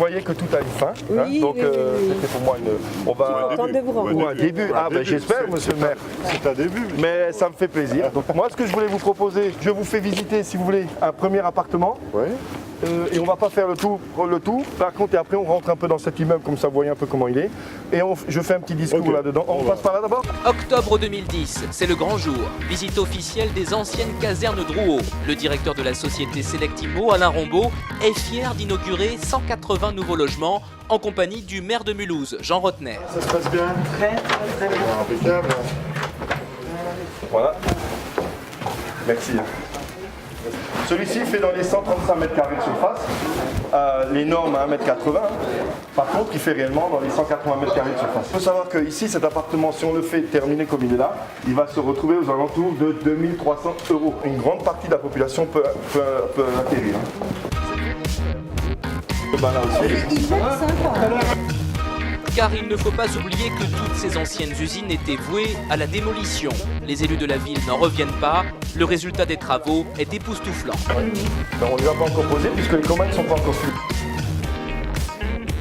voyez que tout a une fin. Oui, donc oui, oui. c'était pour moi on va Content de vous rendre. pour un début. Ah ben j'espère, monsieur le maire. C'est un début. Mais ça me fait plaisir. Donc moi ce que je voulais vous proposer, je vous fais visiter si vous voulez un premier appartement. Oui. Et on va pas faire le tour. Par contre, et après on rentre un peu dans cet immeuble comme ça, vous voyez un peu comment il est. Et je fais un petit discours Ok. là-dedans. On passe par là d'abord. Octobre 2010, c'est le grand jour. Visite officielle des anciennes casernes Drouot. Le directeur de la société Selectimo, Alain Rombaud, est fier d'inaugurer 180 nouveaux logements en compagnie du maire de Mulhouse, Jean Rotner. Ça se passe bien. Très bien. Impeccable. Voilà. Merci. Celui-ci fait dans les 135 mètres carrés de surface, les normes à 1,80 m. Par contre, il fait réellement dans les 180 mètres carrés de surface. Il faut savoir que ici, cet appartement, si on le fait terminer comme il est là, il va se retrouver aux alentours de 2300 €. Une grande partie de la population peut acquérir. Ben là aussi. Hyper sympa. Car il ne faut pas oublier que toutes ces anciennes usines étaient vouées à la démolition. Les élus de la ville n'en reviennent pas. Le résultat des travaux est époustouflant. Ben, on ne les a pas encore posés puisque les commandes ne sont pas encore faites.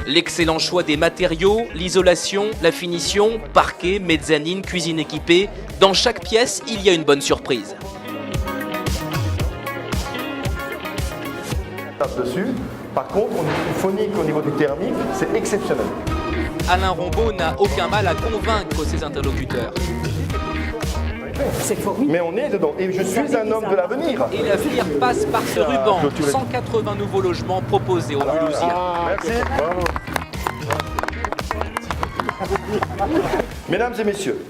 L'excellent choix des matériaux, l'isolation, la finition, parquet, mezzanine, cuisine équipée. Dans chaque pièce, il y a une bonne surprise. Tape dessus. Par contre, on est phonique au niveau du thermique, c'est exceptionnel. Alain Rombaud n'a aucun mal à convaincre ses interlocuteurs. C'est formidable. Mais on est dedans. Et je suis un homme de l'avenir. Et l'avenir passe par ce ruban. clôturé. 180 nouveaux logements proposés aux Mulhousiens. Merci. Mesdames et messieurs,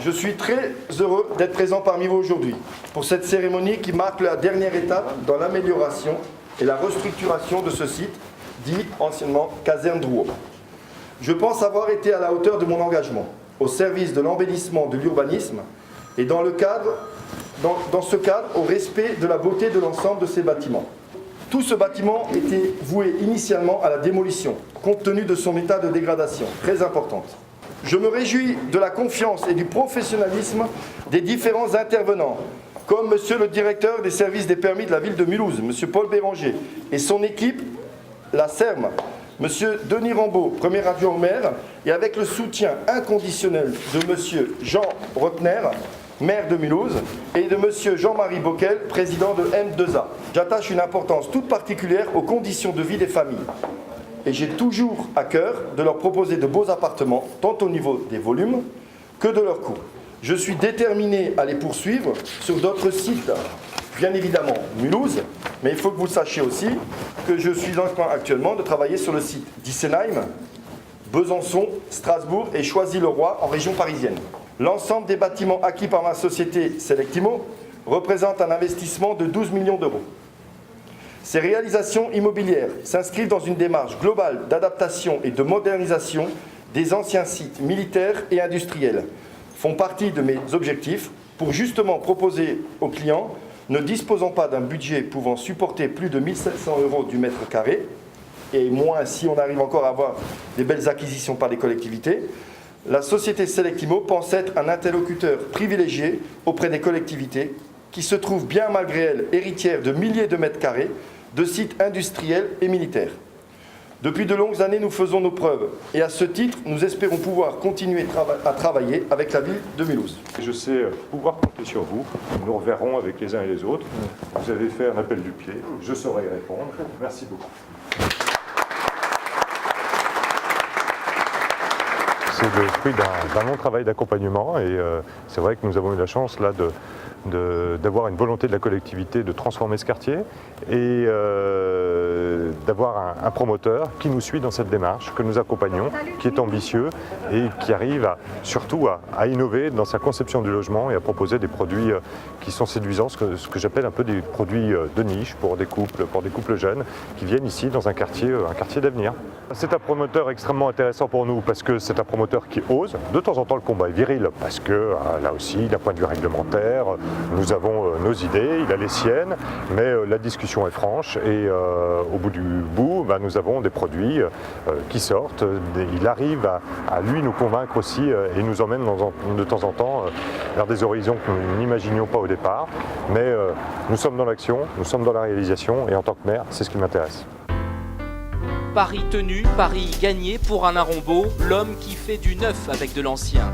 je suis très heureux d'être présent parmi vous aujourd'hui pour cette cérémonie qui marque la dernière étape dans l'amélioration et la restructuration de ce site, dit anciennement Caserne Drouot. Je pense avoir été à la hauteur de mon engagement au service de l'embellissement de l'urbanisme et dans ce cadre au respect de la beauté de l'ensemble de ces bâtiments. Tout ce bâtiment était voué initialement à la démolition, compte tenu de son état de dégradation, très importante. Je me réjouis de la confiance et du professionnalisme des différents intervenants, comme Monsieur le directeur des services des permis de la ville de Mulhouse, Monsieur Paul Béranger, et son équipe, la CERM, Monsieur Denis Rambaud, premier adjoint au maire, et avec le soutien inconditionnel de Monsieur Jean Rotner, maire de Mulhouse, et de Monsieur Jean-Marie Bockel, président de M2A. J'attache une importance toute particulière aux conditions de vie des familles. Et j'ai toujours à cœur de leur proposer de beaux appartements, tant au niveau des volumes que de leur coût. Je suis déterminé à les poursuivre sur d'autres sites, bien évidemment Mulhouse, mais il faut que vous sachiez aussi que je suis en train actuellement de travailler sur le site d'Issenheim, Besançon, Strasbourg et Choisy-le-Roi en région parisienne. L'ensemble des bâtiments acquis par ma société Selectimo représente un investissement de 12 millions d'euros. Ces réalisations immobilières s'inscrivent dans une démarche globale d'adaptation et de modernisation des anciens sites militaires et industriels, font partie de mes objectifs pour justement proposer aux clients ne disposant pas d'un budget pouvant supporter plus de 1 700 € du mètre carré, et moins si on arrive encore à avoir des belles acquisitions par les collectivités, la société Selectimo pense être un interlocuteur privilégié auprès des collectivités qui se trouvent bien malgré elles héritières de milliers de mètres carrés de sites industriels et militaires. Depuis de longues années, nous faisons nos preuves et à ce titre, nous espérons pouvoir continuer à travailler avec la ville de Mulhouse. Je sais pouvoir compter sur vous. Nous reverrons avec les uns et les autres. Vous avez fait un appel du pied. Je saurai y répondre. Merci beaucoup. C'est le fruit d'un long travail d'accompagnement et c'est vrai que nous avons eu la chance là d'avoir une volonté de la collectivité de transformer ce quartier et d'avoir un promoteur qui nous suit dans cette démarche, que nous accompagnons, qui est ambitieux et qui arrive surtout à innover dans sa conception du logement et à proposer des produits qui sont séduisants, ce que j'appelle un peu des produits de niche pour des couples jeunes qui viennent ici dans un quartier d'avenir. C'est un promoteur extrêmement intéressant pour nous parce que c'est un promoteur qui ose. De temps en temps, le combat est viril parce que là aussi, d'un point de vue réglementaire, nous avons nos idées, il a les siennes, mais la discussion est franche et au bout du bout, nous avons des produits qui sortent. Il arrive à lui nous convaincre aussi et nous emmène de temps en temps vers des horizons que nous n'imaginions pas au départ. Mais nous sommes dans l'action, nous sommes dans la réalisation et en tant que maire, c'est ce qui m'intéresse. Paris tenu, Paris gagné pour Alain Rombaud, l'homme qui fait du neuf avec de l'ancien.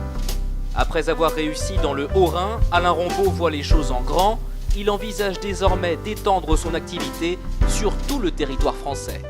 Après avoir réussi dans le Haut-Rhin, Alain Rombaud voit les choses en grand. Il envisage désormais d'étendre son activité sur tout le territoire français.